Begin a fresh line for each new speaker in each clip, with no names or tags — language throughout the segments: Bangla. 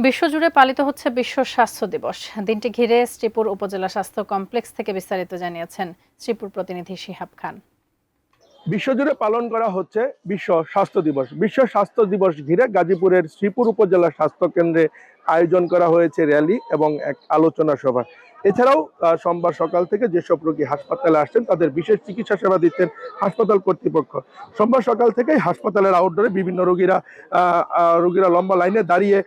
বিশ্বজুড়ে পালিত হচ্ছে বিশ্ব স্বাস্থ্য দিবস। দিনটি ঘিরে শ্রীপুর উপজেলা স্বাস্থ্য কমপ্লেক্স থেকে বিস্তারিত জানিয়েছেন শ্রীপুর প্রতিনিধি শিহাব খান।
বিশ্বজুড়ে পালন করা হচ্ছে বিশ্ব স্বাস্থ্য দিবস। বিশ্ব স্বাস্থ্য দিবস ঘিরে গাজীপুরের শ্রীপুর উপজেলা স্বাস্থ্য কেন্দ্রে আয়োজন করা হয়েছে র্যালি এবং এক আলোচনা সভা। এছাড়াও সোমবার সকাল থেকে যেসব রোগী হাসপাতালে আসছেন তাদের বিশেষ চিকিৎসা সেবা দিচ্ছেন হাসপাতাল কর্তৃপক্ষ। সোমবার সকাল থেকেই হাসপাতালের আউটডোরে বিভিন্ন রোগীরা লম্বা লাইনে দাঁড়িয়ে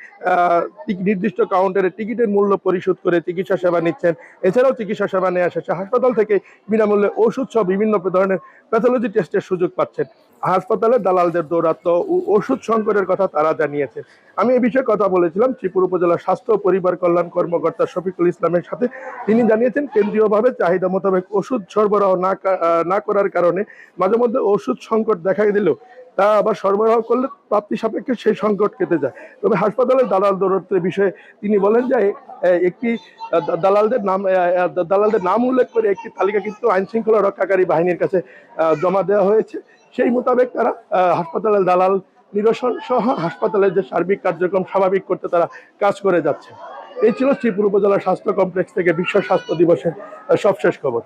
নির্দিষ্ট কাউন্টারে টিকিটের মূল্য পরিশোধ করে চিকিৎসা সেবা নিচ্ছেন। এছাড়াও চিকিৎসা সেবা নেওয়া শেষে হাসপাতাল থেকে বিনামূল্যে ওষুধ সহ বিভিন্ন ধরনের প্যাথোলজি টেস্টের সুযোগ পাচ্ছেন। হাসপাতালে দালালদের দৌরাত্ম্য ও ওষুধ সংকটের কথা তারা জানিয়েছে। আমি এই বিষয়ে কথা বলেছিলাম শ্রীপুর উপজেলা স্বাস্থ্য ও পরিবার কল্যাণ কর্মকর্তা শফিকুল ইসলামের সাথে। তিনি জানিয়েছেন কেন্দ্রীয়ভাবে চাহিদা মোতাবেক ওষুধ সরবরাহ না করার কারণে মাঝে মধ্যে ওষুধ সংকট দেখা দিলেও তা আবার সরবরাহ করলে প্রাপ্তি সাপেক্ষে সেই সংকট কেটে যায়। তবে হাসপাতালের দালাল দৌরাত্মের বিষয়ে তিনি বলেন যে একটি দালালদের নাম উল্লেখ করে একটি তালিকা কিন্তু আইন শৃঙ্খলা রক্ষাকারী বাহিনীর কাছে জমা দেওয়া হয়েছে। সেই মোতাবেক তারা হাসপাতালের দালাল নিরসন সহ হাসপাতালের যে সার্বিক কার্যক্রম স্বাভাবিক করতে তারা কাজ করে যাচ্ছে। এই ছিল শ্রীপুর উপজেলা স্বাস্থ্য কমপ্লেক্স থেকে বিশ্ব স্বাস্থ্য দিবসের সবশেষ খবর।